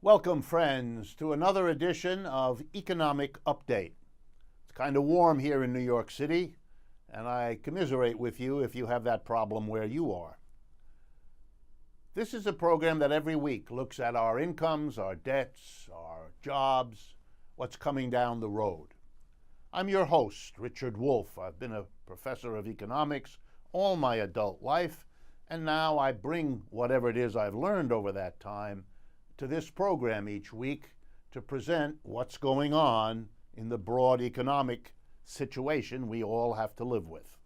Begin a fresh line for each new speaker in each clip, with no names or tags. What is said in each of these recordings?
Welcome, friends, to another edition of Economic Update. It's kind of warm here in New York City, and I commiserate with you if you have that problem where you are. This is a program that every week looks at our incomes, our debts, our jobs, what's coming down the road. I'm your host, Richard Wolff. I've been a professor of economics all my adult life, and now I bring whatever it is I've learned over that time to this program each week to present what's going on in the broad economic situation we all have to live with.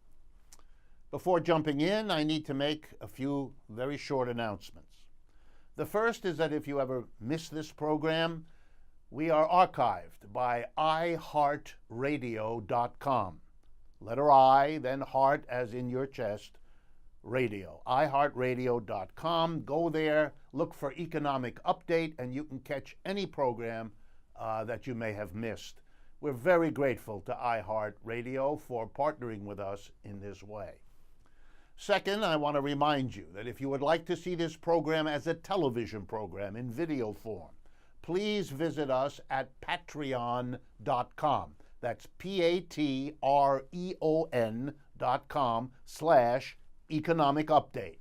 Before jumping in, I need to make a few very short announcements. The first is that if you ever miss this program, we are archived by iHeartRadio.com. Letter I, then heart as in your chest, radio. iHeartRadio.com. Go there, look for Economic Update, and you can catch any program that you may have missed. We're very grateful to iHeartRadio for partnering with us in this way. Second, I want to remind you that if you would like to see this program as a television program in video form, please visit us at patreon.com. That's patreon.com/Economic Update.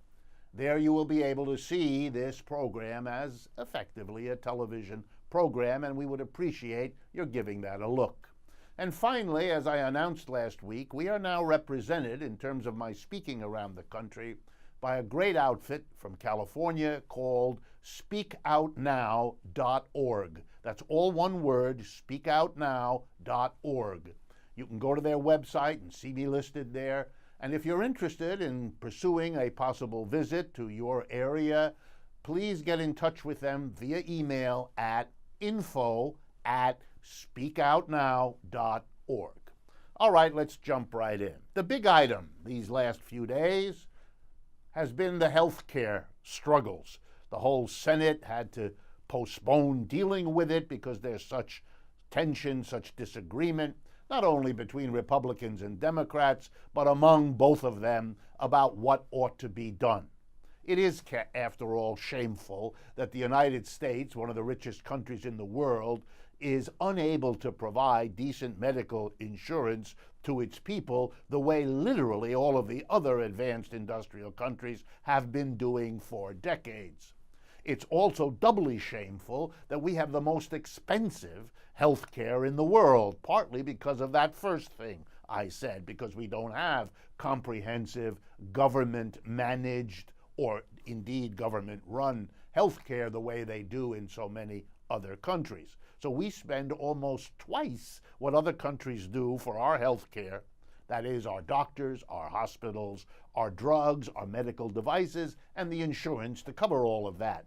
There you will be able to see this program as effectively a television program, and we would appreciate your giving that a look. And finally, as I announced last week, we are now represented in terms of my speaking around the country by a great outfit from California called speakoutnow.org. That's all one word, speakoutnow.org. You can go to their website and see me listed there. And if you're interested in pursuing a possible visit to your area, please get in touch with them via email at info@speakoutnow.org. All right, let's jump right in. The big item these last few days has been the health care struggles. The whole Senate had to postpone dealing with it because there's such tension, such disagreement, not only between Republicans and Democrats, but among both of them about what ought to be done. It is, after all, shameful that the United States, one of the richest countries in the world, is unable to provide decent medical insurance to its people the way literally all of the other advanced industrial countries have been doing for decades. It's also doubly shameful that we have the most expensive health care in the world, partly because of that first thing I said, because we don't have comprehensive government-managed or indeed government-run health care the way they do in so many other countries. So we spend almost twice what other countries do for our health care. That is, our doctors, our hospitals, our drugs, our medical devices, and the insurance to cover all of that.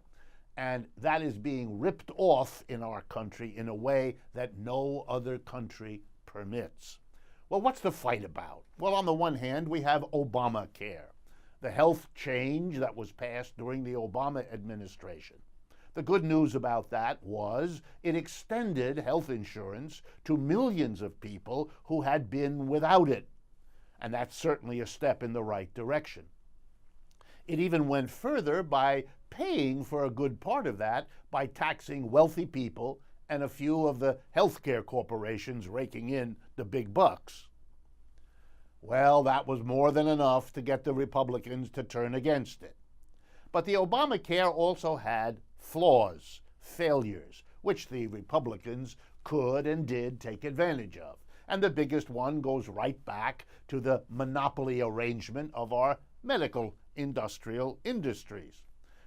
And that is being ripped off in our country in a way that no other country permits. Well, what's the fight about? Well, on the one hand, we have Obamacare, the health change that was passed during the Obama administration. The good news about that was it extended health insurance to millions of people who had been without it. And that's certainly a step in the right direction. It even went further by paying for a good part of that by taxing wealthy people and a few of the healthcare corporations raking in the big bucks. Well, that was more than enough to get the Republicans to turn against it. But the Obamacare also had flaws, failures, which the Republicans could and did take advantage of. And the biggest one goes right back to the monopoly arrangement of our medical industrial industries.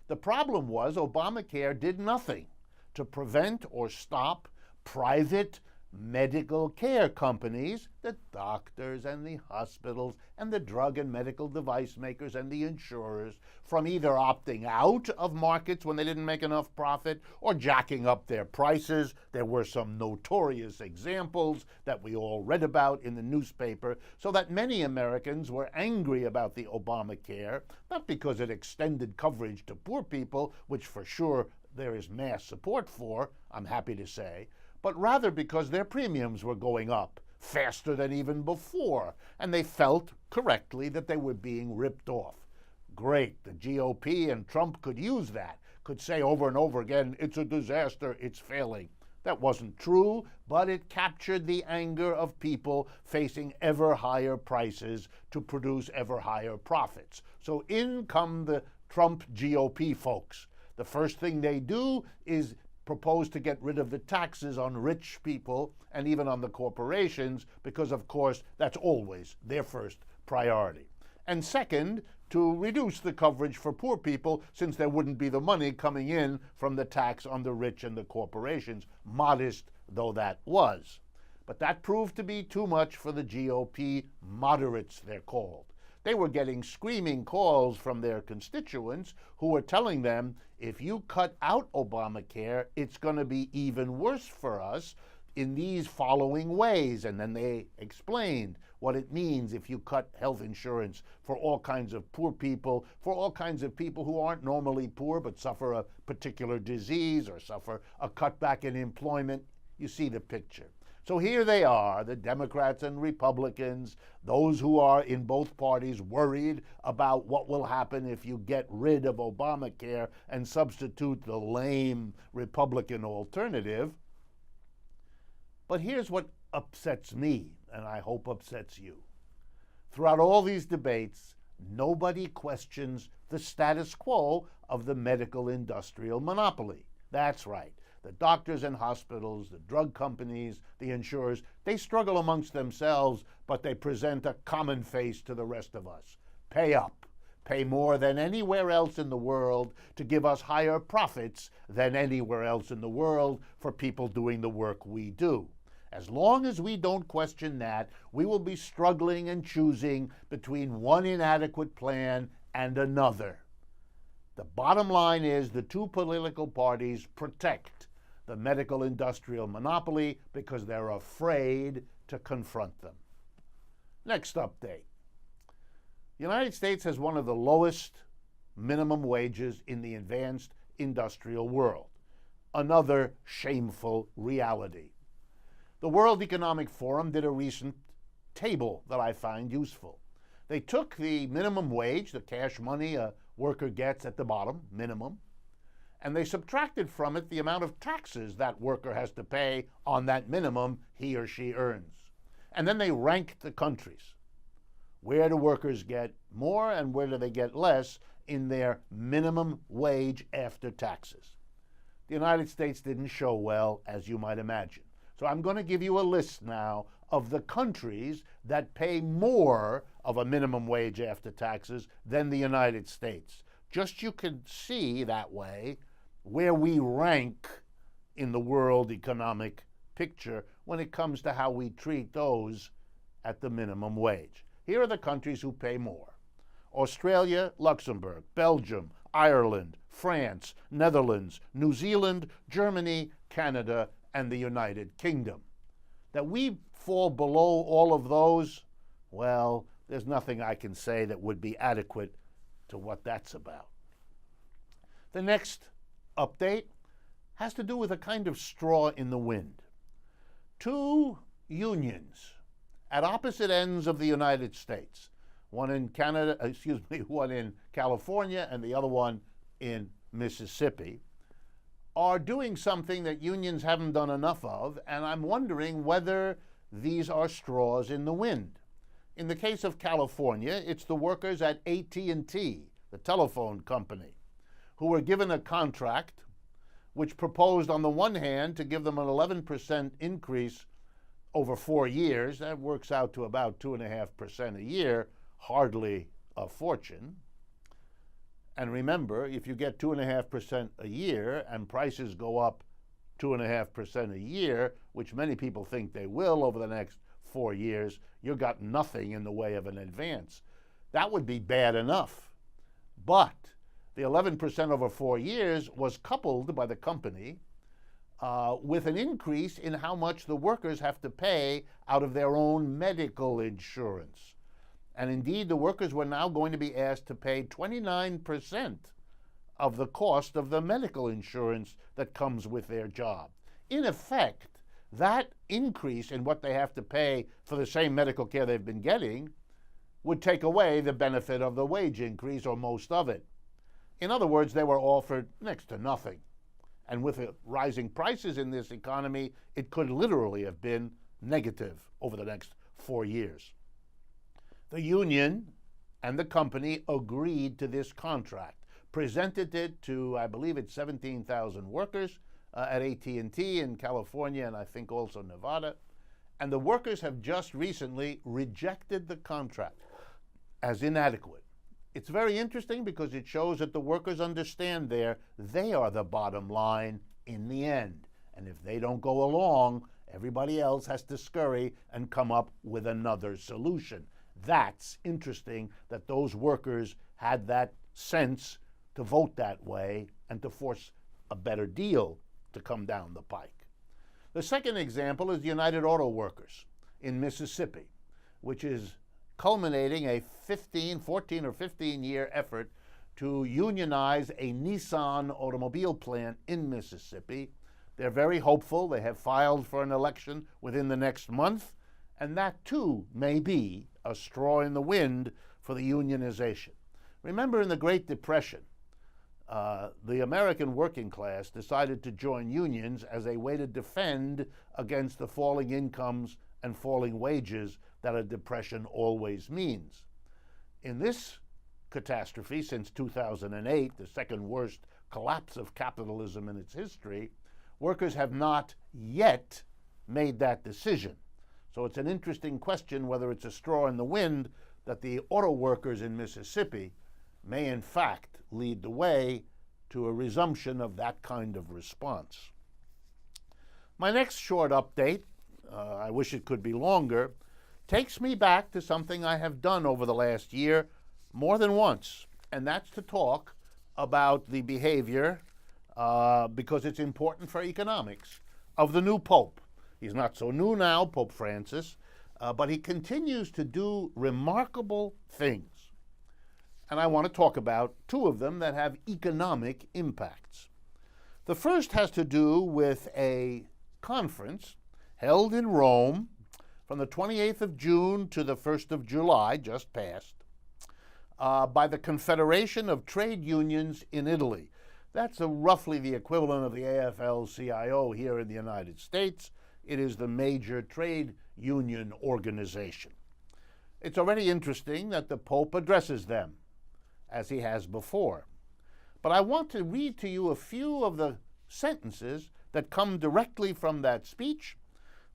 The problem was Obamacare did nothing to prevent or stop private medical care companies, the doctors and the hospitals and the drug and medical device makers and the insurers, from either opting out of markets when they didn't make enough profit or jacking up their prices. There were some notorious examples that we all read about in the newspaper, so that many Americans were angry about the Obamacare, not because it extended coverage to poor people, which for sure there is mass support for, I'm happy to say, but rather because their premiums were going up faster than even before, and they felt correctly that they were being ripped off. Great, the GOP and Trump could use that, could say over and over again, it's a disaster, it's failing. That wasn't true, but it captured the anger of people facing ever higher prices to produce ever higher profits. So in come the Trump GOP folks. The first thing they do is propose to get rid of the taxes on rich people and even on the corporations, because of course that's always their first priority. And second, to reduce the coverage for poor people, since there wouldn't be the money coming in from the tax on the rich and the corporations, modest though that was. But that proved to be too much for the GOP moderates, they're called. They were getting screaming calls from their constituents who were telling them, if you cut out Obamacare, it's going to be even worse for us in these following ways. And then they explained what it means if you cut health insurance for all kinds of poor people, for all kinds of people who aren't normally poor but suffer a particular disease or suffer a cutback in employment. You see the picture. So here they are, the Democrats and Republicans, those who are in both parties worried about what will happen if you get rid of Obamacare and substitute the lame Republican alternative. But here's what upsets me, and I hope upsets you. Throughout all these debates, nobody questions the status quo of the medical industrial monopoly. That's right. The doctors and hospitals, the drug companies, the insurers, they struggle amongst themselves, but they present a common face to the rest of us. Pay up. Pay more than anywhere else in the world to give us higher profits than anywhere else in the world for people doing the work we do. As long as we don't question that, we will be struggling and choosing between one inadequate plan and another. The bottom line is the two political parties protect the medical industrial monopoly because they're afraid to confront them. Next update. The United States has one of the lowest minimum wages in the advanced industrial world. Another shameful reality. The World Economic Forum did a recent table that I find useful. They took the minimum wage, the cash money a worker gets at the bottom, minimum, and they subtracted from it the amount of taxes that worker has to pay on that minimum he or she earns. And then they ranked the countries. Where do workers get more and where do they get less in their minimum wage after taxes? The United States didn't show well, as you might imagine. So I'm going to give you a list now of the countries that pay more of a minimum wage after taxes than the United States. Just you can see that way where we rank in the world economic picture when it comes to how we treat those at the minimum wage. Here are the countries who pay more: Australia, Luxembourg, Belgium, Ireland, France, Netherlands, New Zealand, Germany, Canada, and the United Kingdom. That we fall below all of those, well, there's nothing I can say that would be adequate to what that's about. The next update has to do with a kind of straw in the wind. Two unions at opposite ends of the United States, one in one in California and the other one in Mississippi, are doing something that unions haven't done enough of, and I'm wondering whether these are straws in the wind. In the case of California, it's the workers at AT&T, the telephone company, who were given a contract which proposed, on the one hand, to give them an 11% increase over 4 years. That works out to about 2.5% a year, hardly a fortune. And remember, if you get 2.5% a year and prices go up 2.5% a year, which many people think they will over the next 4 years, you've got nothing in the way of an advance. That would be bad enough. But the 11% over 4 years was coupled by the company with an increase in how much the workers have to pay out of their own medical insurance. And indeed, the workers were now going to be asked to pay 29% of the cost of the medical insurance that comes with their job. In effect, that increase in what they have to pay for the same medical care they've been getting would take away the benefit of the wage increase, or most of it. In other words, they were offered next to nothing. And with the rising prices in this economy, it could literally have been negative over the next 4 years. The union and the company agreed to this contract, presented it to, I believe it's 17,000 workers at AT&T in California and I think also Nevada. And the workers have just recently rejected the contract as inadequate. It's very interesting because it shows that the workers understand they are the bottom line in the end. And if they don't go along, everybody else has to scurry and come up with another solution. That's interesting that those workers had that sense to vote that way and to force a better deal to come down the pike. The second example is the United Auto Workers in Mississippi, which is culminating a 14 or 15 year effort to unionize a Nissan automobile plant in Mississippi. They're very hopeful. They have filed for an election within the next month, and that too may be a straw in the wind for the unionization. Remember, in the Great Depression, the American working class decided to join unions as a way to defend against the falling incomes and falling wages that a depression always means. In this catastrophe since 2008, the second worst collapse of capitalism in its history, workers have not yet made that decision. So it's an interesting question whether it's a straw in the wind that the auto workers in Mississippi may in fact lead the way to a resumption of that kind of response. My next short update, I wish it could be longer, takes me back to something I have done over the last year more than once, and that's to talk about the behavior, because it's important for economics, of the new Pope. He's not so new now, Pope Francis, but he continues to do remarkable things. And I want to talk about two of them that have economic impacts. The first has to do with a conference held in Rome from the 28th of June to the 1st of July, just passed, by the Confederation of Trade Unions in Italy. That's roughly the equivalent of the AFL-CIO here in the United States. It is the major trade union organization. It's already interesting that the Pope addresses them, as he has before. But I want to read to you a few of the sentences that come directly from that speech,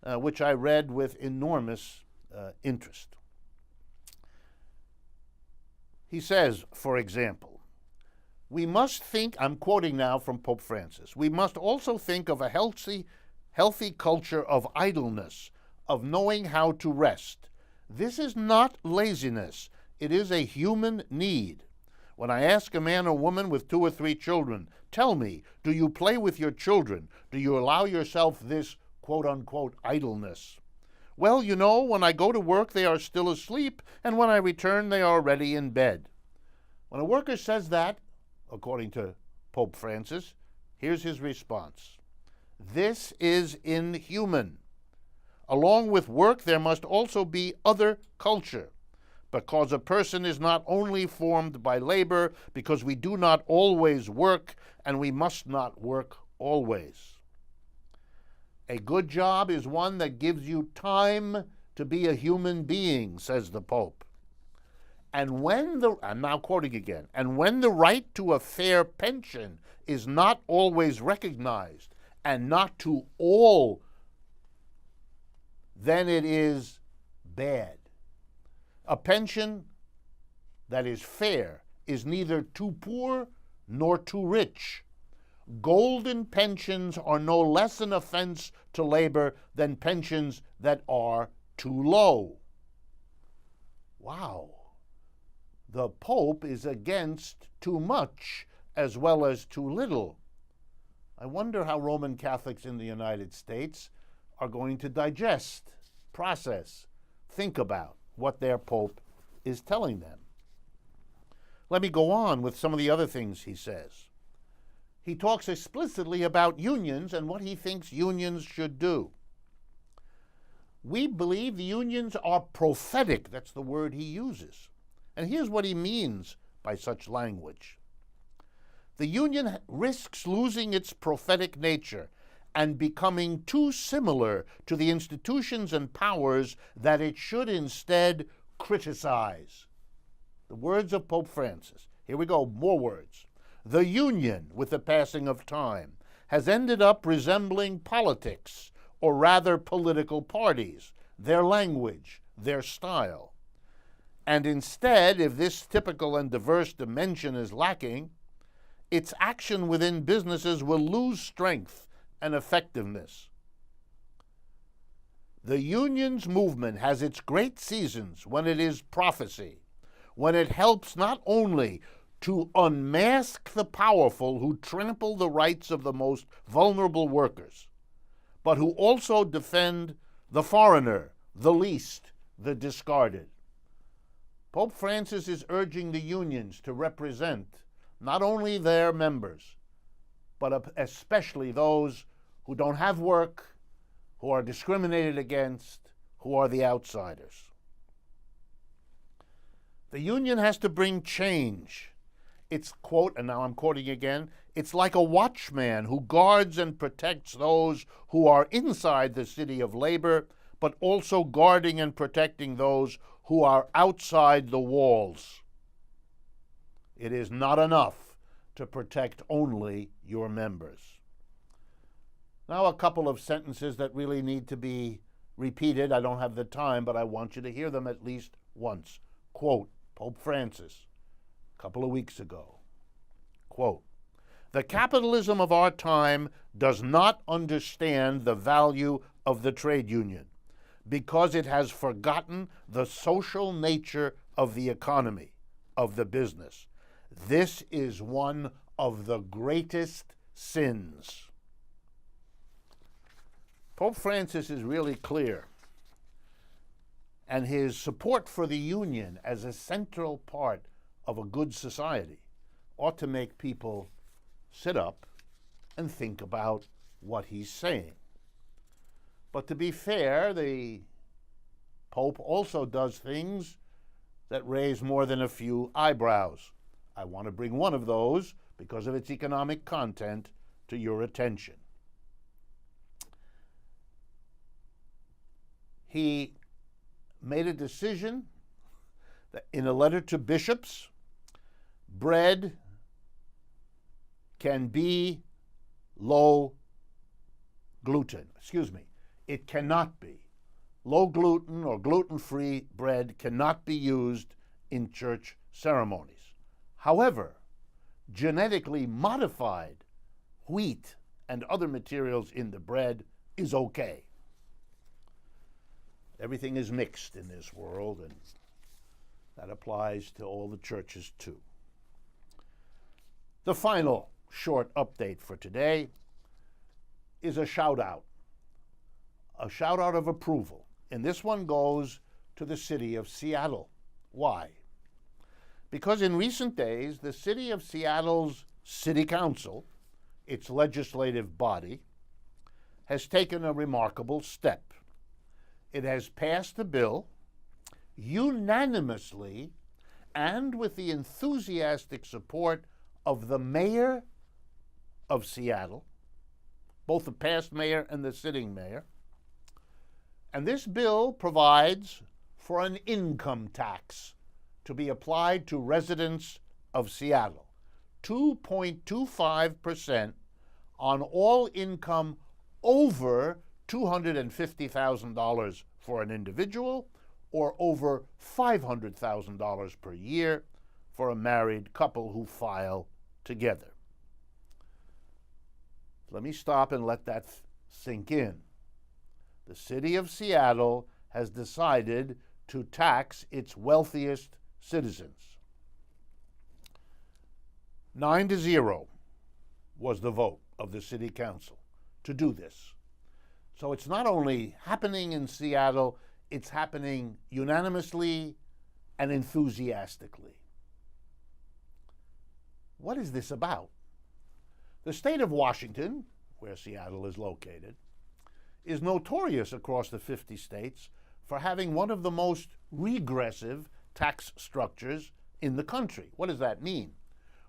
which I read with enormous interest. He says, for example, we must think, I'm quoting now from Pope Francis, we must also think of a healthy culture of idleness, of knowing how to rest. This is not laziness. It is a human need. When I ask a man or woman with 2 or 3 children, tell me, do you play with your children? Do you allow yourself this quote-unquote idleness? Well, you know, when I go to work, they are still asleep, and when I return, they are already in bed. When a worker says that, according to Pope Francis, here's his response. This is inhuman. Along with work, there must also be other culture, because a person is not only formed by labor, because we do not always work, and we must not work always. A good job is one that gives you time to be a human being, says the Pope. And I'm now quoting again, and when the right to a fair pension is not always recognized, and not to all, then it is bad. A pension that is fair is neither too poor nor too rich. Golden pensions are no less an offense to labor than pensions that are too low. Wow. The Pope is against too much as well as too little. I wonder how Roman Catholics in the United States are going to digest, process, think about what their Pope is telling them. Let me go on with some of the other things he says. He talks explicitly about unions and what he thinks unions should do. We believe the unions are prophetic. That's the word he uses. And here's what he means by such language. the union risks losing its prophetic nature and becoming too similar to the institutions and powers that it should instead criticize. The words of Pope Francis. Here we go, more words. The union, with the passing of time, has ended up resembling politics, or rather political parties, their language, their style. And instead, if this typical and diverse dimension is lacking, its action within businesses will lose strength and effectiveness. The union's movement has its great seasons when it is prophecy, when it helps not only to unmask the powerful who trample the rights of the most vulnerable workers, but who also defend the foreigner, the least, the discarded. Pope Francis is urging the unions to represent not only their members, but especially those who don't have work, who are discriminated against, who are the outsiders. The union has to bring change. It's, quote, and now I'm quoting again, it's like a watchman who guards and protects those who are inside the city of labor, but also guarding and protecting those who are outside the walls. It is not enough to protect only your members. Now a couple of sentences that really need to be repeated. I don't have the time, but I want you to hear them at least once. Quote, Pope Francis, a couple of weeks ago. Quote, the capitalism of our time does not understand the value of the trade union because it has forgotten the social nature of the economy, of the business. This is one of the greatest sins. Pope Francis is really clear, and his support for the union as a central part of a good society ought to make people sit up and think about what he's saying. But to be fair, the Pope also does things that raise more than a few eyebrows. I want to bring one of those, because of its economic content, to your attention. He made a decision that in a letter to bishops, bread can be low gluten. It cannot be. Low gluten or gluten-free bread cannot be used in church ceremonies. However, genetically modified wheat and other materials in the bread is okay. Everything is mixed in this world, and that applies to all the churches too. The final short update for today is a shout-out of approval. And this one goes to the city of Seattle. Why? Because in recent days, the city of Seattle's City Council, its legislative body, has taken a remarkable step. It has passed a bill unanimously and with the enthusiastic support of the mayor of Seattle, both the past mayor and the sitting mayor. And this bill provides for an income tax to be applied to residents of Seattle, 2.25% on all income over $250,000 for an individual, or over $500,000 per year for a married couple who file together. Let me stop and let that sink in. The city of Seattle has decided to tax its wealthiest citizens. 9-0 was the vote of the city council to do this. So it's not only happening in Seattle, it's happening unanimously and enthusiastically. What is this about? The state of Washington, where Seattle is located, is notorious across the 50 states for having one of the most regressive tax structures in the country. What does that mean?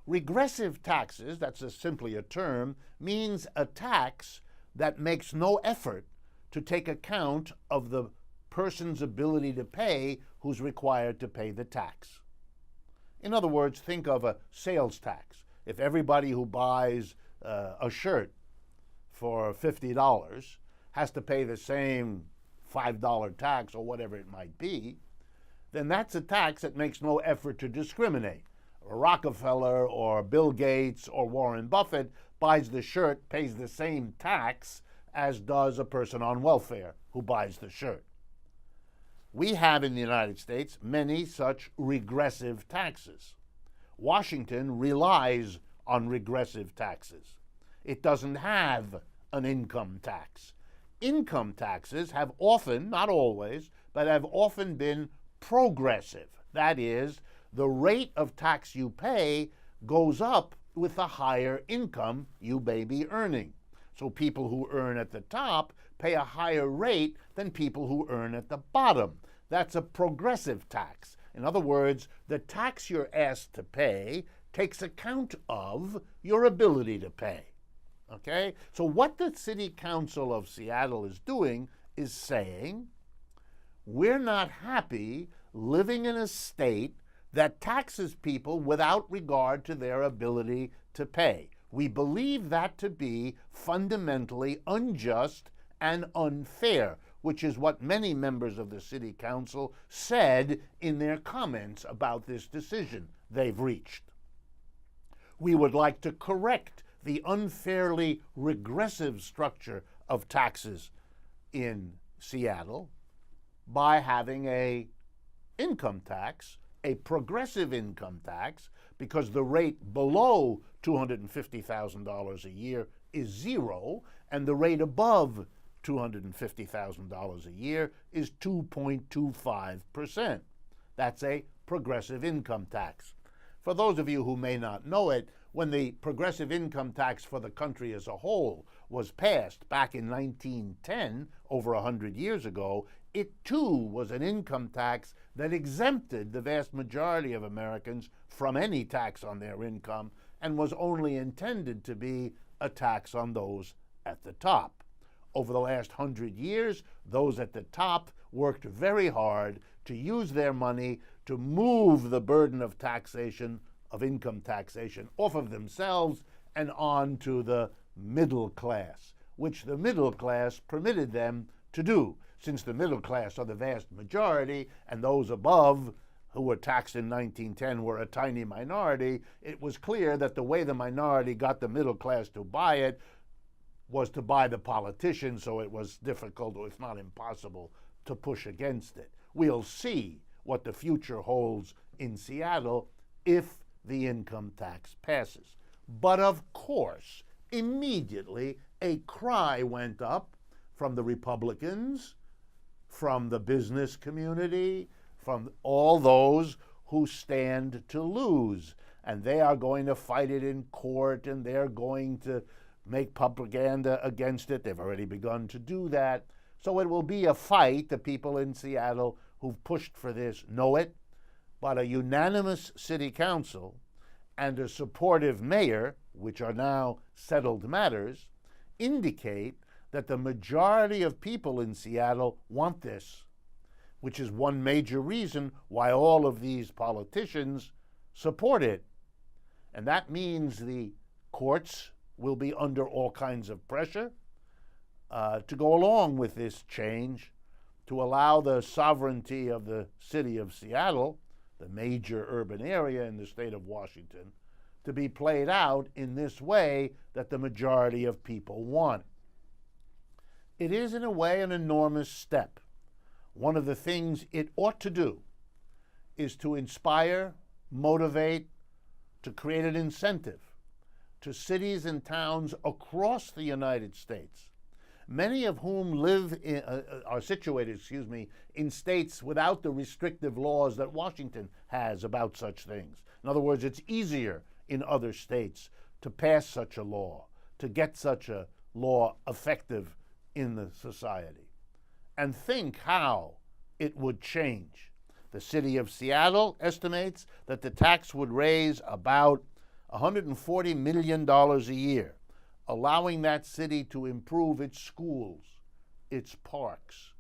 Regressive taxes, that's simply a term, means a tax that makes no effort to take account of the person's ability to pay who's required to pay the tax. In other words, think of a sales tax. If everybody who buys a shirt for $50 has to pay the same $5 tax or whatever it might be, then that's a tax that makes no effort to discriminate. Rockefeller or Bill Gates or Warren Buffett buys the shirt, pays the same tax as does a person on welfare who buys the shirt. We have in the United States many such regressive taxes. Washington relies on regressive taxes. It doesn't have an income tax. Income taxes have often, not always, but have often been progressive. That is, the rate of tax you pay goes up with the higher income you may be earning. So people who earn at the top pay a higher rate than people who earn at the bottom. That's a progressive tax. In other words, the tax you're asked to pay takes account of your ability to pay. Okay? So what the City Council of Seattle is doing is saying, we're not happy living in a state that taxes people without regard to their ability to pay. We believe that to be fundamentally unjust and unfair, which is what many members of the City Council said in their comments about this decision they've reached. We would like to correct the unfairly regressive structure of taxes in Seattle by having an income tax, a progressive income tax, because the rate below $250,000 a year is zero, and the rate above $250,000 a year is 2.25%. That's a progressive income tax. For those of you who may not know it, when the progressive income tax for the country as a whole was passed back in 1910, over 100 years ago, it too was an income tax that exempted the vast majority of Americans from any tax on their income and was only intended to be a tax on those at the top. Over the last 100 years, those at the top worked very hard to use their money to move the burden of taxation, of income taxation, off of themselves and on to the middle class, which the middle class permitted them to do. Since the middle class are the vast majority and those above who were taxed in 1910 were a tiny minority, it was clear that the way the minority got the middle class to buy it was to buy the politician, so it was difficult, or if not impossible, to push against it. We'll see what the future holds in Seattle if the income tax passes. But of course, immediately a cry went up from the Republicans, from the business community, from all those who stand to lose. And they are going to fight it in court, and they're going to make propaganda against it. They've already begun to do that. So it will be a fight. The people in Seattle who've pushed for this know it. But a unanimous city council and a supportive mayor, which are now settled matters, indicate that the majority of people in Seattle want this, which is one major reason why all of these politicians support it. And that means the courts will be under all kinds of pressure to go along with this change, to allow the sovereignty of the city of Seattle, the major urban area in the state of Washington, to be played out in this way that the majority of people want. It is, in a way, an enormous step. One of the things it ought to do is to inspire, motivate, to create an incentive to cities and towns across the United States, many of whom are situated in states without the restrictive laws that Washington has about such things. In other words, it's easier in other states to pass such a law, to get such a law effective in the society. And think how it would change. The city of Seattle estimates that the tax would raise about $140 million a year, allowing that city to improve its schools, its parks,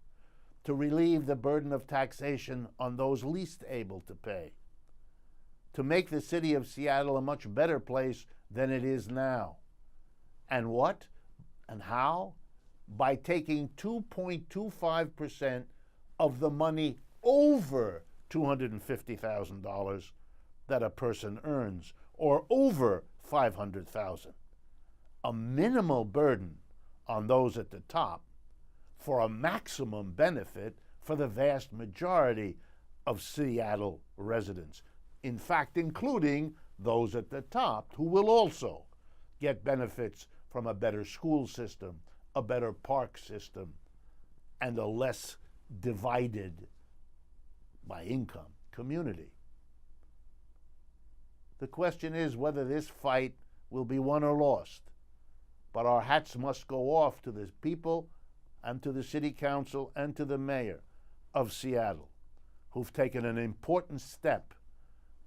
to relieve the burden of taxation on those least able to pay, to make the city of Seattle a much better place than it is now. And what and how? By taking 2.25% of the money over $250,000 that a person earns, or over $500,000. A minimal burden on those at the top for a maximum benefit for the vast majority of Seattle residents. In fact, including those at the top who will also get benefits from a better school system, a better park system, and a less divided by income community. The question is whether this fight will be won or lost. But our hats must go off to the people and to the city council and to the mayor of Seattle, who've taken an important step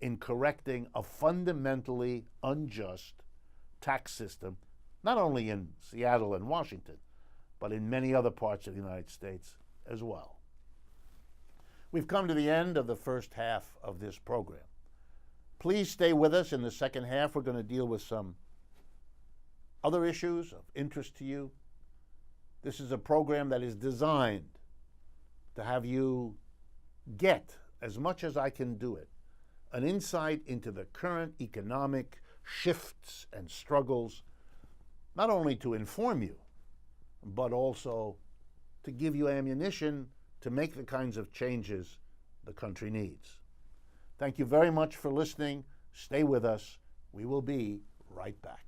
in correcting a fundamentally unjust tax system, not only in Seattle and Washington, but in many other parts of the United States as well. We've come to the end of the first half of this program. Please stay with us in the second half. We're going to deal with some other issues of interest to you. This is a program that is designed to have you get, as much as I can do it, an insight into the current economic shifts and struggles, not only to inform you, but also to give you ammunition to make the kinds of changes the country needs. Thank you very much for listening. Stay with us. We will be right back.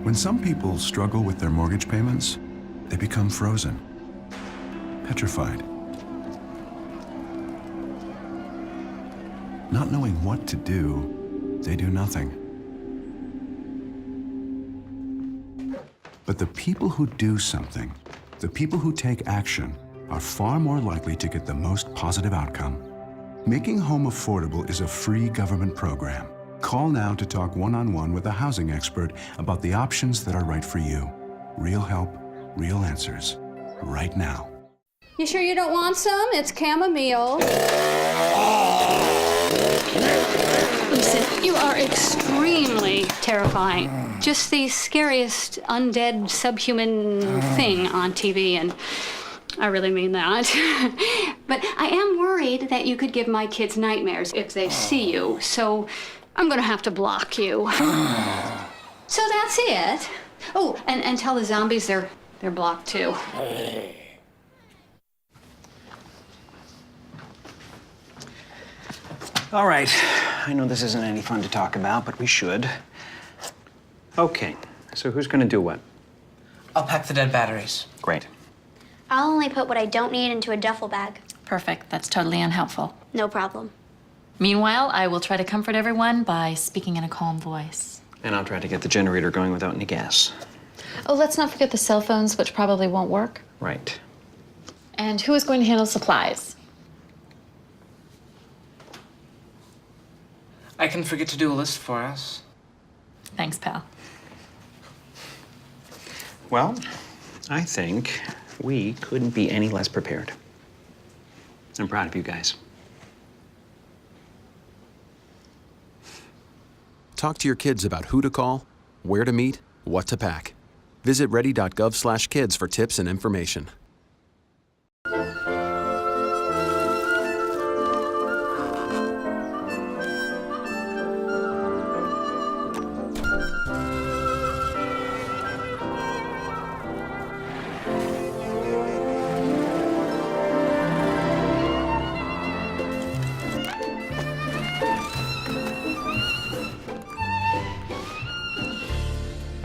When some people struggle with their mortgage payments, they become frozen, petrified. Not knowing what to do, they do nothing. But the people who do something, the people who take action, are far more likely to get the most positive outcome. Making Home Affordable is a free government program. Call now to talk one-on-one with a housing expert about the options that are right for you. Real help, real answers, right now.
You sure you don't want some? It's chamomile. Listen, you are extremely terrifying. Just the scariest undead subhuman thing on TV, and I really mean that. But I am worried that you could give my kids nightmares if they see you, so I'm gonna have to block you. So that's it. Oh, and tell the zombies they're blocked too.
All right, I know this isn't any fun to talk about, but we should. Okay, so who's gonna do what?
I'll pack the dead batteries.
Great.
I'll only put what I don't need into a duffel bag.
Perfect. That's totally unhelpful.
No problem.
Meanwhile, I will try to comfort everyone by speaking in a calm voice.
And I'll try to get the generator going without any gas.
Oh, let's not forget the cell phones, which probably won't work.
Right.
And who is going to handle supplies?
I can forget to do a list for us.
Thanks, pal.
Well, I think we couldn't be any less prepared. I'm proud of you guys.
Talk to your kids about who to call, where to meet, what to pack. Visit ready.gov/kids for tips and information.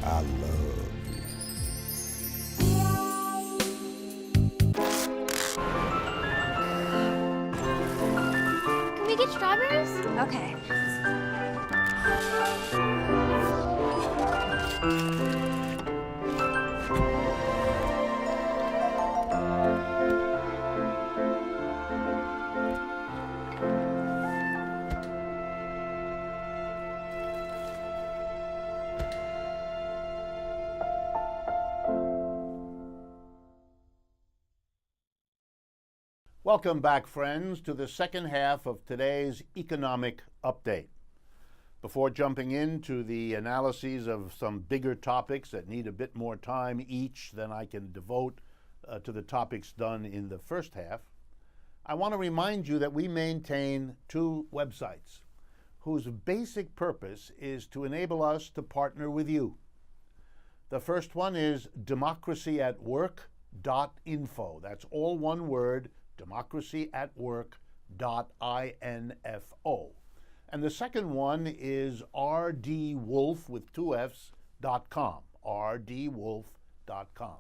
I love you.
we get strawberries? Okay.
Welcome back, friends, to the second half of today's economic update. Before jumping into the analyses of some bigger topics that need a bit more time each than I can devote to the topics done in the first half, I want to remind you that we maintain two websites whose basic purpose is to enable us to partner with you. The first one is democracyatwork.info. That's all one word, democracyatwork.info. And the second one is rdwolff with two F's.com, rdwolff.com.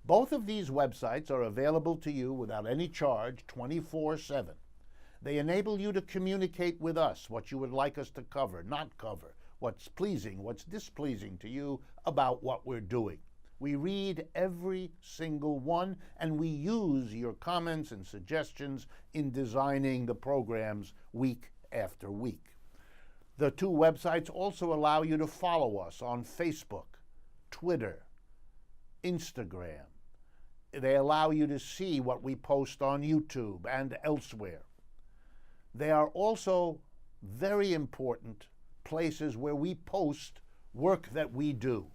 Both of these websites are available to you without any charge 24/7. They enable you to communicate with us what you would like us to cover, not cover, what's pleasing, what's displeasing to you about what we're doing. We read every single one, and we use your comments and suggestions in designing the programs week after week. The two websites also allow you to follow us on Facebook, Twitter, Instagram. They allow you to see what we post on YouTube and elsewhere. They are also very important places where we post work that we do.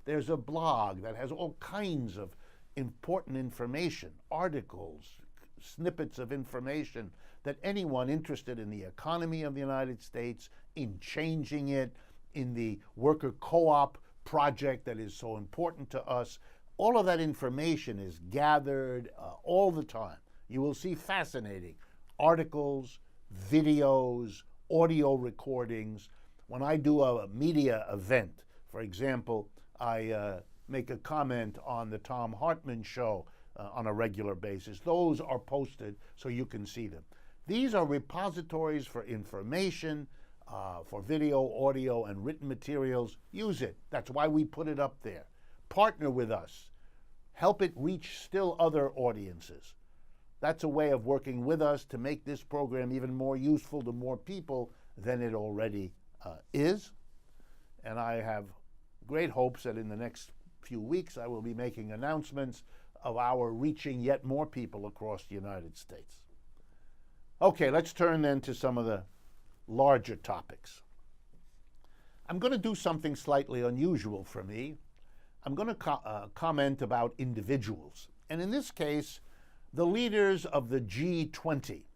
There's a blog that has all kinds of important information, articles, snippets of information that anyone interested in the economy of the United States, in changing it, in the worker co-op project that is so important to us, all of that information is gathered all the time. You will see fascinating articles, videos, audio recordings. When I do a media event, for example, I make a comment on the Tom Hartman show on a regular basis. Those are posted so you can see them. These are repositories for information, for video, audio, and written materials. Use it. That's why we put it up there. Partner with us. Help it reach still other audiences. That's a way of working with us to make this program even more useful to more people than it already is. And I have great hopes that in the next few weeks I will be making announcements of our reaching yet more people across the United States. Okay, let's turn then to some of the larger topics. I'm going to do something slightly unusual for me. I'm going to comment about individuals. And in this case, the leaders of the G20.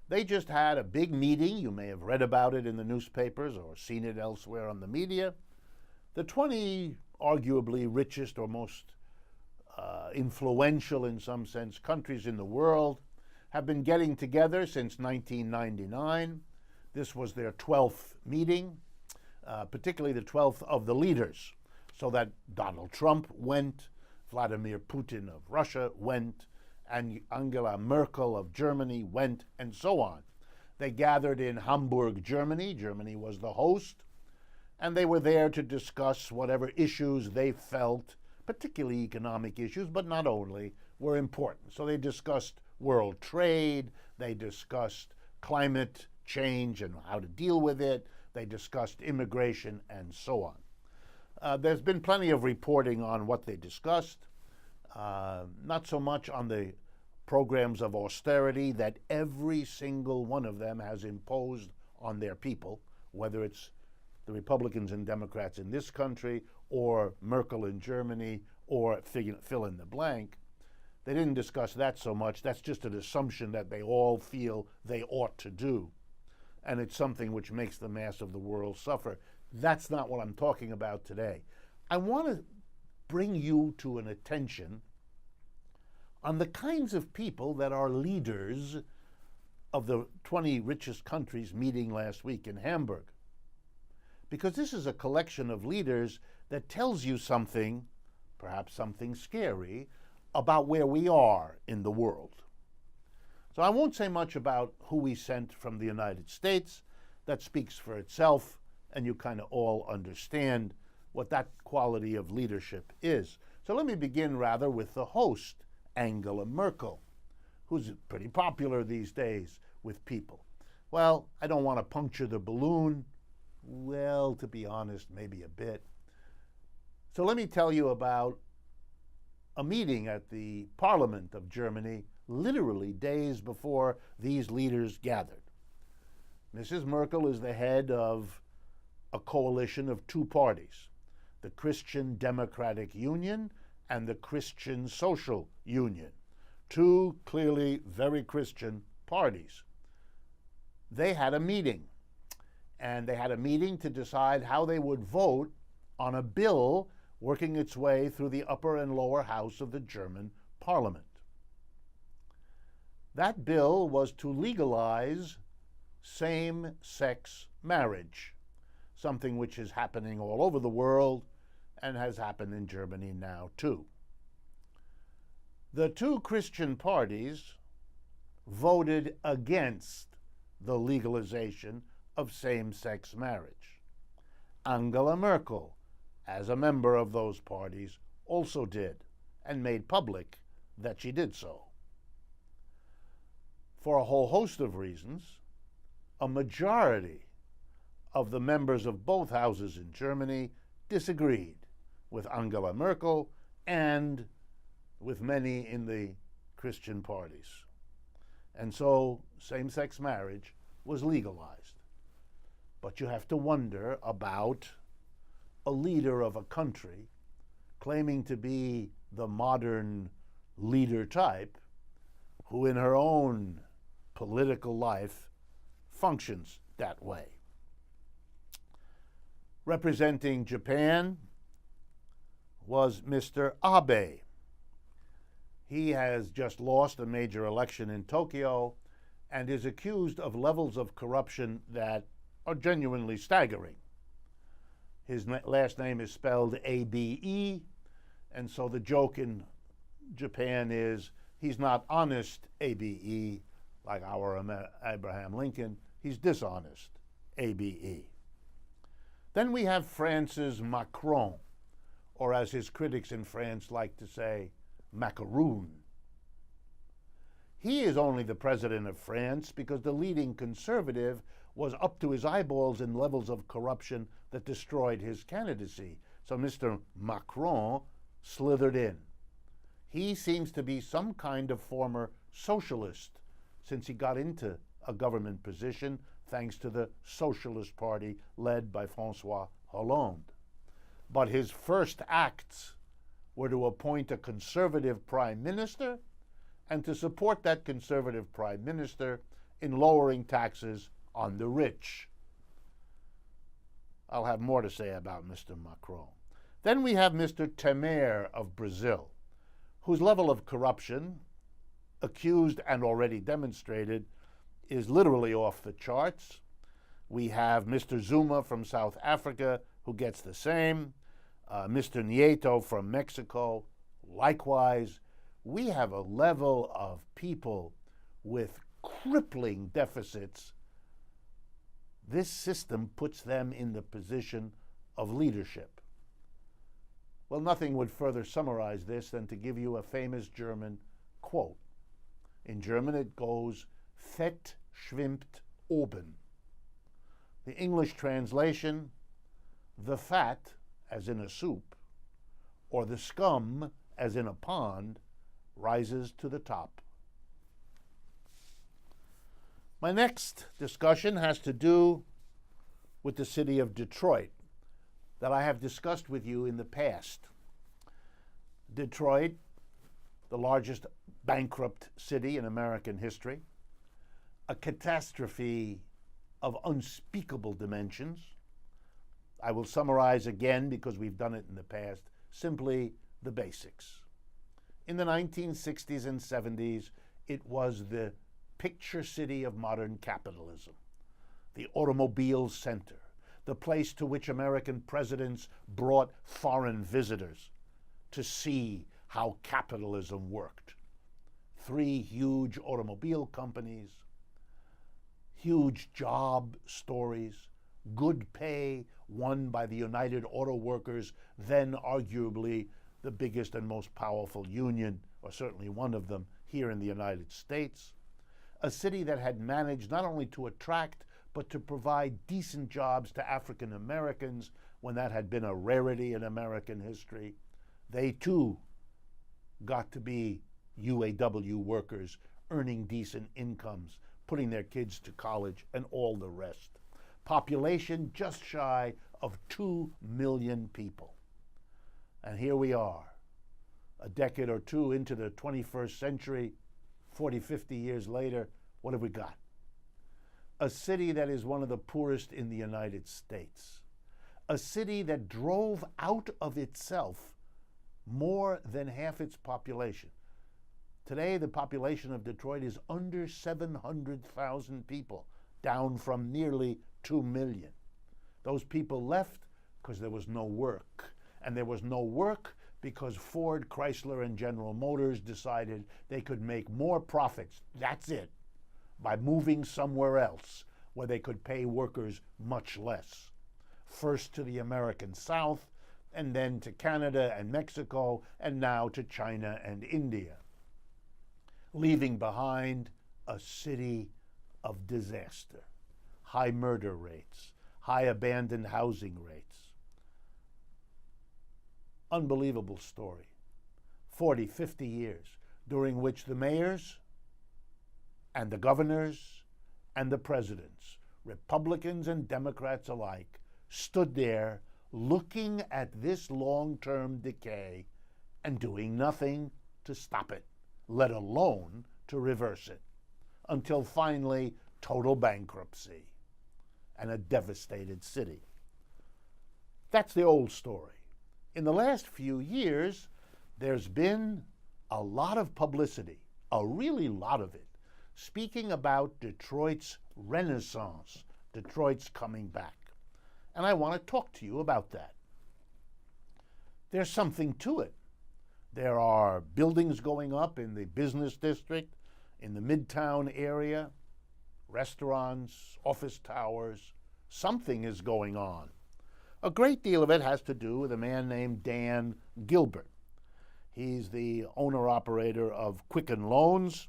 They just had a big meeting. You may have read about it in the newspapers or seen it elsewhere on the media. The 20 arguably richest or most influential, in some sense, countries in the world have been getting together since 1999. This was their 12th meeting, particularly the 12th of the leaders, so that Donald Trump went, Vladimir Putin of Russia went, and Angela Merkel of Germany went, and so on. They gathered in Hamburg, Germany. Germany was the host. And they were there to discuss whatever issues they felt, particularly economic issues, but not only, were important. So they discussed world trade, they discussed climate change and how to deal with it, they discussed immigration, and so on. There's been plenty of reporting on what they discussed, not so much on the programs of austerity that every single one of them has imposed on their people, whether it's the Republicans and Democrats in this country, or Merkel in Germany, or fill in the blank. They didn't discuss that so much. That's just an assumption that they all feel they ought to do. And it's something which makes the mass of the world suffer. That's not what I'm talking about today. I want to bring you to an attention on the kinds of people that are leaders of the 20 richest countries meeting last week in Hamburg. Because this is a collection of leaders that tells you something, perhaps something scary, about where we are in the world. So I won't say much about who we sent from the United States. That speaks for itself, and you kind of all understand what that quality of leadership is. So let me begin rather with the host, Angela Merkel, who's pretty popular these days with people. Well, I don't want to puncture the balloon. Well, to be honest, maybe a bit. So let me tell you about a meeting at the Parliament of Germany, literally days before these leaders gathered. Mrs. Merkel is the head of a coalition of two parties, the Christian Democratic Union and the Christian Social Union, two clearly very Christian parties. They had a meeting, and they had a meeting to decide how they would vote on a bill working its way through the upper and lower house of the German parliament. That bill was to legalize same-sex marriage, something which is happening all over the world and has happened in Germany now too. The two Christian parties voted against the legalization of same-sex marriage. Angela Merkel, as a member of those parties, also did, and made public that she did so. For a whole host of reasons, a majority of the members of both houses in Germany disagreed with Angela Merkel and with many in the Christian parties. And so same-sex marriage was legalized. But you have to wonder about a leader of a country claiming to be the modern leader type who in her own political life functions that way. Representing Japan was Mr. Abe. He has just lost a major election in Tokyo and is accused of levels of corruption that are genuinely staggering. His last name is spelled A-B-E, and so the joke in Japan is he's not honest A-B-E, like our Abraham Lincoln. He's dishonest A-B-E. Then we have France's Macron, or as his critics in France like to say, macaroon. He is only the president of France because the leading conservative was up to his eyeballs in levels of corruption that destroyed his candidacy. So Mr. Macron slithered in. He seems to be some kind of former socialist since he got into a government position thanks to the Socialist Party led by François Hollande. But his first acts were to appoint a conservative prime minister and to support that conservative prime minister in lowering taxes on the rich. I'll have more to say about Mr. Macron. Then we have Mr. Temer of Brazil, whose level of corruption, accused and already demonstrated, is literally off the charts. We have Mr. Zuma from South Africa, who gets the same. Mr. Nieto from Mexico, likewise. We have a level of people with crippling deficits. This system puts them in the position of leadership. Well, nothing would further summarize this than to give you a famous German quote. In German it goes, Fett schwimmt oben. The English translation, the fat, as in a soup, or the scum, as in a pond, rises to the top. My next discussion has to do with the city of Detroit that I have discussed with you in the past. Detroit, the largest bankrupt city in American history, a catastrophe of unspeakable dimensions. I will summarize again, because we've done it in the past, simply the basics. In the 1960s and 70s, it was the picture city of modern capitalism, the automobile center, the place to which American presidents brought foreign visitors to see how capitalism worked. 3 huge automobile companies, huge job stories, good pay won by the United Auto Workers, then arguably the biggest and most powerful union, or certainly one of them, here in the United States. A city that had managed not only to attract, but to provide decent jobs to African Americans when that had been a rarity in American history. They too got to be UAW workers, earning decent incomes, putting their kids to college, and all the rest. Population just shy of 2 million people. And here we are, a decade or two into the 21st century, 40, 50 years later. What have we got? A city that is one of the poorest in the United States. A city that drove out of itself more than half its population. Today, the population of Detroit is under 700,000 people, down from nearly 2 million. Those people left because there was no work. And there was no work because Ford, Chrysler, and General Motors decided they could make more profits, that's it, by moving somewhere else where they could pay workers much less. First to the American South, and then to Canada and Mexico, and now to China and India, leaving behind a city of disaster, high murder rates, high abandoned housing rates. Unbelievable story. 40, 50 years, during which the mayors and the governors and the presidents, Republicans and Democrats alike, stood there looking at this long-term decay and doing nothing to stop it, let alone to reverse it, until finally total bankruptcy and a devastated city. That's the old story. In the last few years, there's been a lot of publicity, a really lot of it, speaking about Detroit's renaissance, Detroit's coming back. And I want to talk to you about that. There's something to it. There are buildings going up in the business district, in the Midtown area, restaurants, office towers. Something is going on. A great deal of it has to do with a man named Dan Gilbert. He's the owner-operator of Quicken Loans.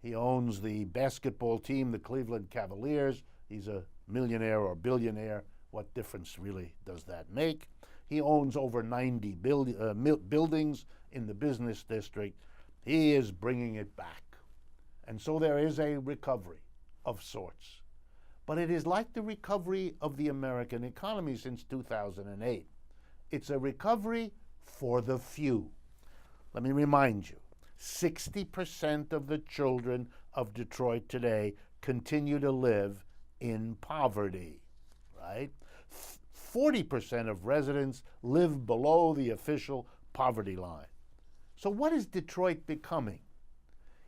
He owns the basketball team, the Cleveland Cavaliers. He's a millionaire or billionaire. What difference really does that make? He owns over 90 buildings in the business district. He is bringing it back. And so there is a recovery of sorts. But it is like the recovery of the American economy since 2008. It's a recovery for the few. Let me remind you, 60% of the children of Detroit today continue to live in poverty, right? 40% of residents live below the official poverty line. So what is Detroit becoming?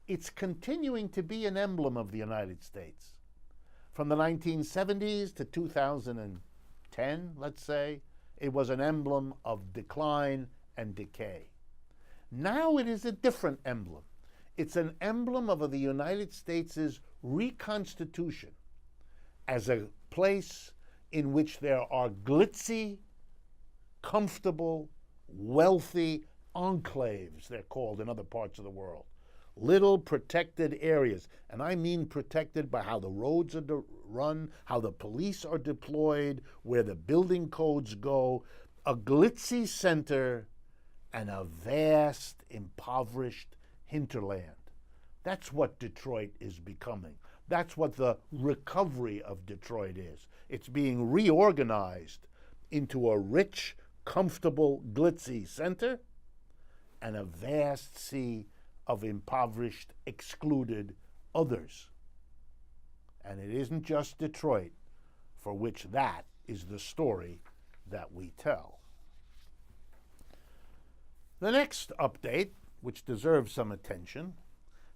It's continuing to be an emblem of the United States. From the 1970s to 2010, let's say, it was an emblem of decline and decay. Now it is a different emblem. It's an emblem of the United States' reconstitution as a place in which there are glitzy, comfortable, wealthy enclaves, they're called in other parts of the world. Little protected areas, and I mean protected by how the roads are run, how the police are deployed, where the building codes go, a glitzy center and a vast, impoverished hinterland. That's what Detroit is becoming. That's what the recovery of Detroit is. It's being reorganized into a rich, comfortable, glitzy center and a vast sea of impoverished, excluded others. And it isn't just Detroit for which that is the story that we tell. The next update, which deserves some attention,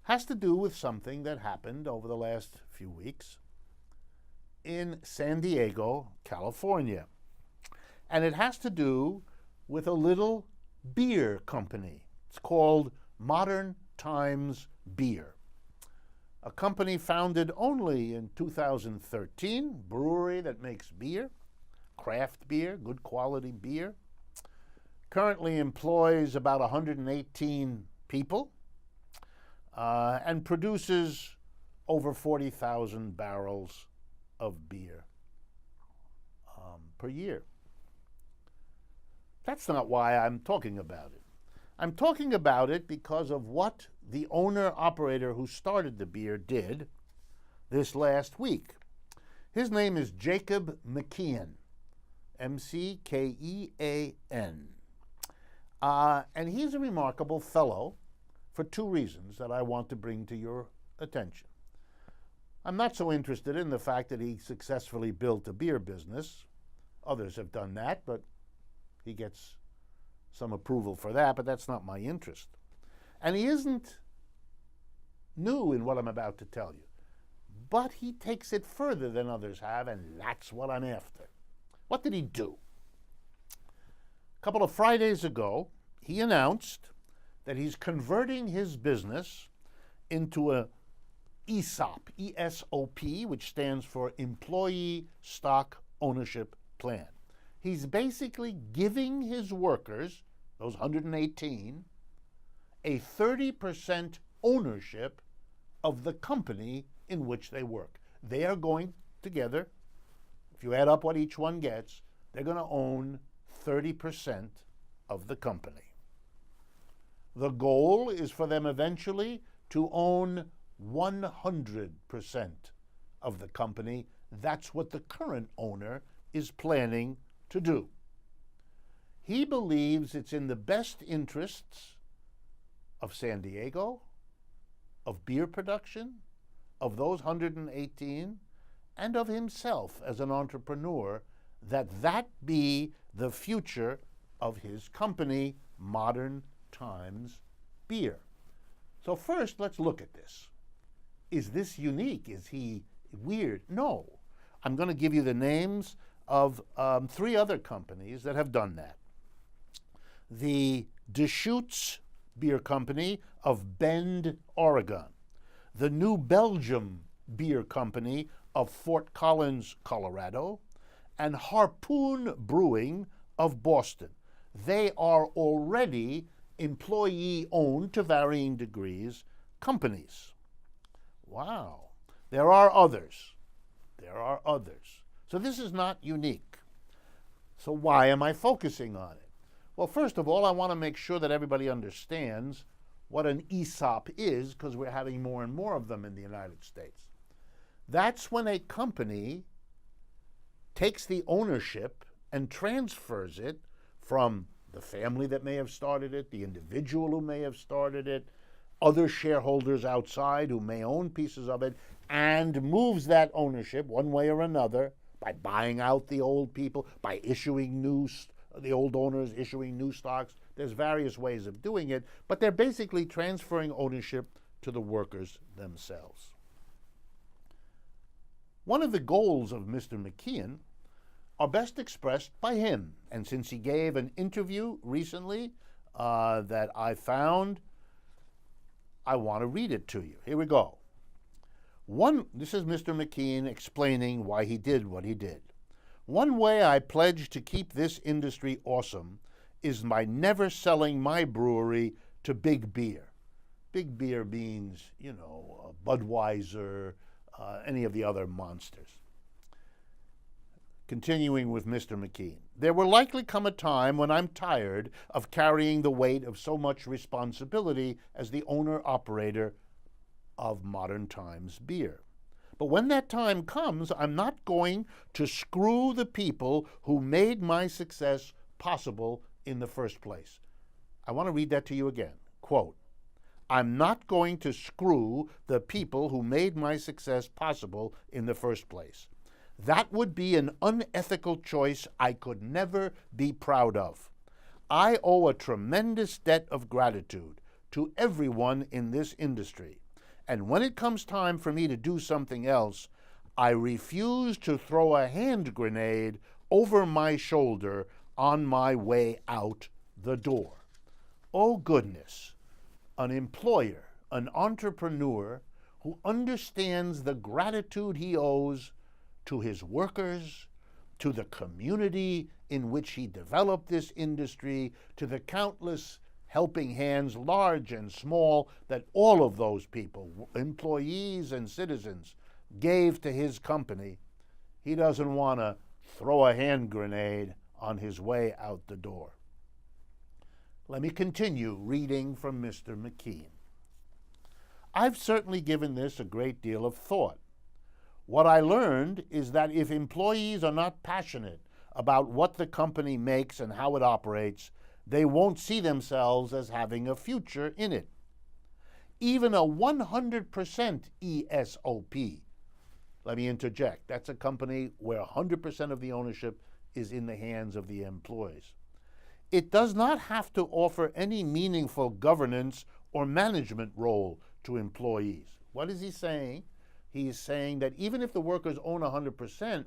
has to do with something that happened over the last few weeks in San Diego, California. And it has to do with a little beer company. It's called Modern Times Beer, a company founded only in 2013, brewery that makes beer, craft beer, good quality beer. Currently employs about 118 people and produces over 40,000 barrels of beer per year. That's not why I'm talking about it. I'm talking about it because of what the owner-operator who started the beer did this last week. His name is Jacob McKeon, M-C-K-E-A-N. And he's a remarkable fellow for two reasons that I want to bring to your attention. I'm not so interested in the fact that he successfully built a beer business. Others have done that, but he gets some approval for that, but that's not my interest. And he isn't new in what I'm about to tell you, but he takes it further than others have, and that's what I'm after. What did he do? A couple of Fridays ago, he announced that he's converting his business into a ESOP, E-S-O-P, which stands for Employee Stock Ownership Plan. He's basically giving his workers, those 118, a 30% ownership of the company in which they work. They are going together, if you add up what each one gets, they're going to own 30% of the company. The goal is for them eventually to own 100% of the company. That's what the current owner is planning to do. He believes it's in the best interests of San Diego, of beer production, of those 118, and of himself as an entrepreneur, that be the future of his company, Modern Times Beer. So first, let's look at this. Is this unique? Is he weird? No. I'm going to give you the names of three other companies that have done that. The Deschutes Beer Company of Bend, Oregon. The New Belgium Beer Company of Fort Collins, Colorado. And Harpoon Brewing of Boston. They are already employee-owned, to varying degrees, companies. Wow. There are others. There are others. So this is not unique. So why am I focusing on it? Well, first of all, I want to make sure that everybody understands what an ESOP is, because we're having more and more of them in the United States. That's when a company takes the ownership and transfers it from the family that may have started it, the individual who may have started it, other shareholders outside who may own pieces of it, and moves that ownership one way or another by buying out the old people, by issuing the old owners issuing new stocks. There's various ways of doing it, but they're basically transferring ownership to the workers themselves. One of the goals of Mr. McKeon are best expressed by him, and since he gave an interview recently that I found, I want to read it to you. Here we go. This is Mr. McKeon explaining why he did what he did. One way I pledge to keep this industry awesome is by never selling my brewery to big beer. Big beer means, Budweiser, any of the other monsters. Continuing with Mr. McKeon. There will likely come a time when I'm tired of carrying the weight of so much responsibility as the owner-operator of Modern Times Beer. But when that time comes, I'm not going to screw the people who made my success possible in the first place. I want to read that to you again. Quote, I'm not going to screw the people who made my success possible in the first place. That would be an unethical choice I could never be proud of. I owe a tremendous debt of gratitude to everyone in this industry. And when it comes time for me to do something else, I refuse to throw a hand grenade over my shoulder on my way out the door. Oh goodness, an employer an entrepreneur who understands the gratitude he owes to his workers, to the community in which he developed this industry, to the countless helping hands, large and small, that all of those people, employees and citizens, gave to his company. He doesn't want to throw a hand grenade on his way out the door. Let me continue reading from Mr. McKean. I've certainly given this a great deal of thought. What I learned is that if employees are not passionate about what the company makes and how it operates, they won't see themselves as having a future in it. Even a 100% ESOP, let me interject, that's a company where 100% of the ownership is in the hands of the employees. It does not have to offer any meaningful governance or management role to employees. What is he saying? He is saying that even if the workers own 100%,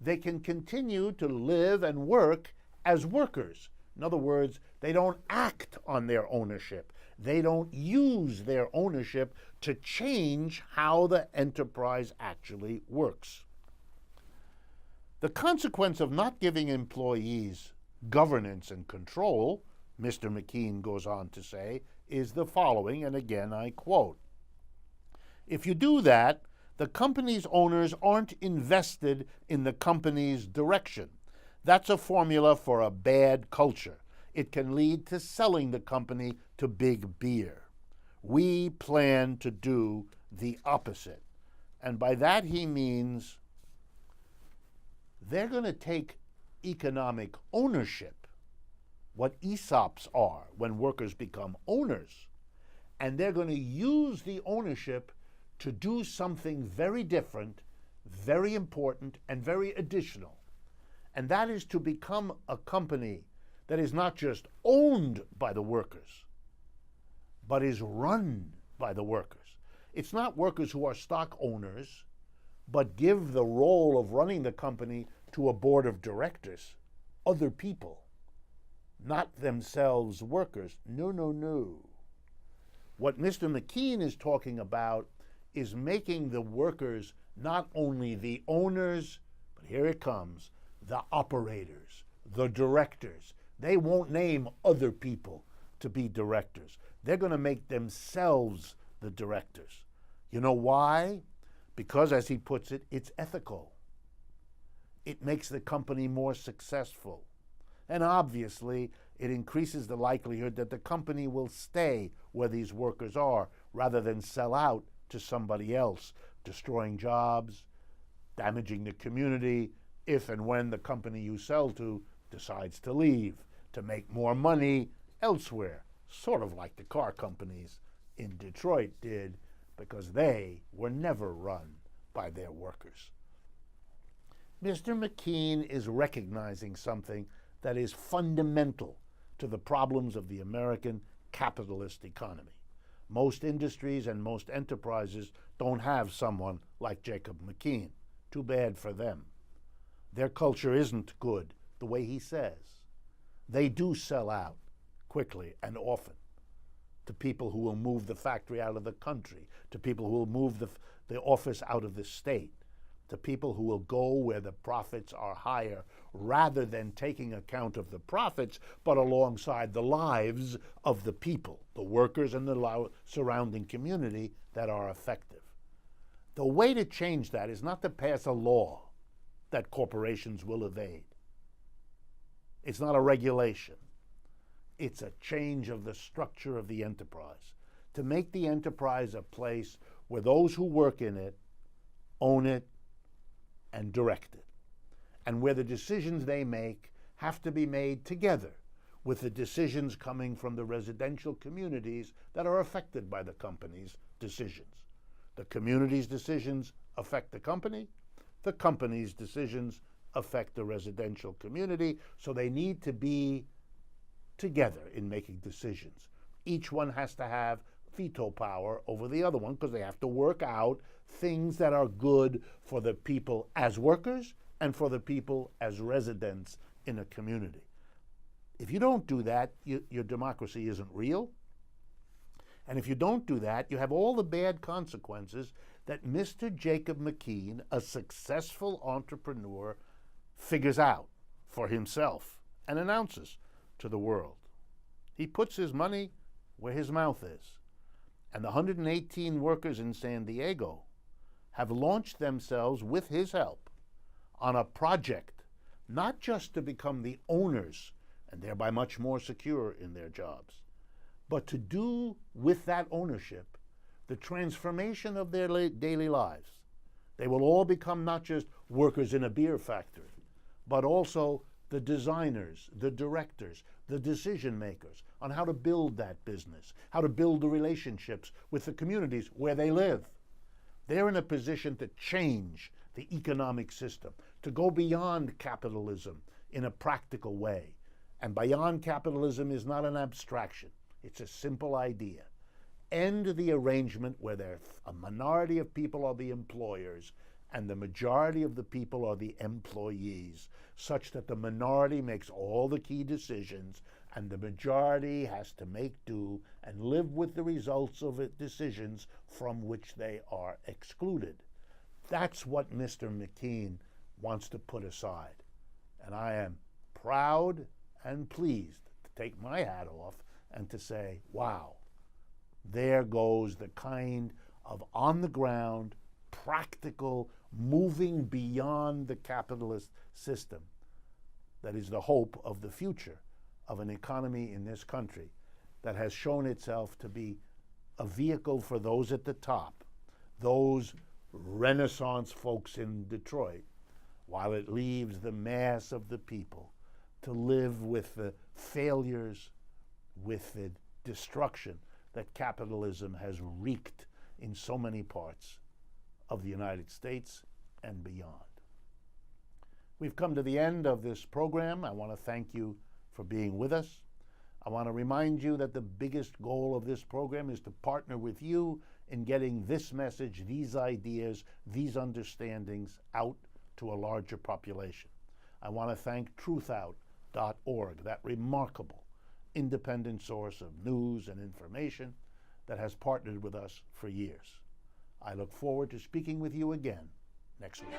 they can continue to live and work as workers. In other words, they don't act on their ownership. They don't use their ownership to change how the enterprise actually works. The consequence of not giving employees governance and control, Mr. McKean goes on to say, is the following, and again I quote, "If you do that, the company's owners aren't invested in the company's direction. That's a formula for a bad culture. It can lead to selling the company to big beer. We plan to do the opposite." And by that he means they're going to take economic ownership, what ESOPs are when workers become owners, and they're going to use the ownership to do something very different, very important, and very additional. And that is to become a company that is not just owned by the workers, but is run by the workers. It's not workers who are stock owners, but give the role of running the company to a board of directors, other people, not themselves workers. No, no, no. What Mr. McKean is talking about is making the workers not only the owners, but here it comes, the operators, the directors. They won't name other people to be directors. They're going to make themselves the directors. You know why? Because, as he puts it, it's ethical. It makes the company more successful. And obviously, it increases the likelihood that the company will stay where these workers are rather than sell out to somebody else, destroying jobs, damaging the community, if and when the company you sell to decides to leave, to make more money elsewhere, sort of like the car companies in Detroit did, because they were never run by their workers. Mr. McKean is recognizing something that is fundamental to the problems of the American capitalist economy. Most industries and most enterprises don't have someone like Jacob McKean. Too bad for them. Their culture isn't good, the way he says. They do sell out quickly and often to people who will move the factory out of the country, to people who will move the office out of the state, to people who will go where the profits are higher, rather than taking account of the profits, but alongside the lives of the people, the workers and the surrounding community that are effective. The way to change that is not to pass a law that corporations will evade. It's not a regulation. It's a change of the structure of the enterprise, to make the enterprise a place where those who work in it own it and direct it, and where the decisions they make have to be made together with the decisions coming from the residential communities that are affected by the company's decisions. The community's decisions affect the company's decisions affect the residential community, so they need to be together in making decisions. Each one has to have veto power over the other one because they have to work out things that are good for the people as workers and for the people as residents in a community. If you don't do that, your democracy isn't real, And if you don't do that, you have all the bad consequences that Mr. Jacob McKean, a successful entrepreneur, figures out for himself and announces to the world. He puts his money where his mouth is. And the 118 workers in San Diego have launched themselves, with his help, on a project not just to become the owners and thereby much more secure in their jobs, but to do with that ownership the transformation of their daily lives. They will all become not just workers in a beer factory, but also the designers, the directors, the decision makers on how to build that business, how to build the relationships with the communities where they live. They're in a position to change the economic system, to go beyond capitalism in a practical way. And beyond capitalism is not an abstraction. It's a simple idea. End the arrangement where a minority of people are the employers and the majority of the people are the employees, such that the minority makes all the key decisions and the majority has to make do and live with the results of decisions from which they are excluded. That's what Mr. McKean wants to put aside. And I am proud and pleased to take my hat off and to say, wow, there goes the kind of on-the-ground, practical, moving beyond the capitalist system that is the hope of the future of an economy in this country that has shown itself to be a vehicle for those at the top, those Renaissance folks in Detroit, while it leaves the mass of the people to live with the failures, with the destruction that capitalism has wreaked in so many parts of the United States and beyond. We've come to the end of this program. I want to thank you for being with us. I want to remind you that the biggest goal of this program is to partner with you in getting this message, these ideas, these understandings out to a larger population. I want to thank truthout.org, that remarkable independent source of news and information that has partnered with us for years. I look forward to speaking with you again next week.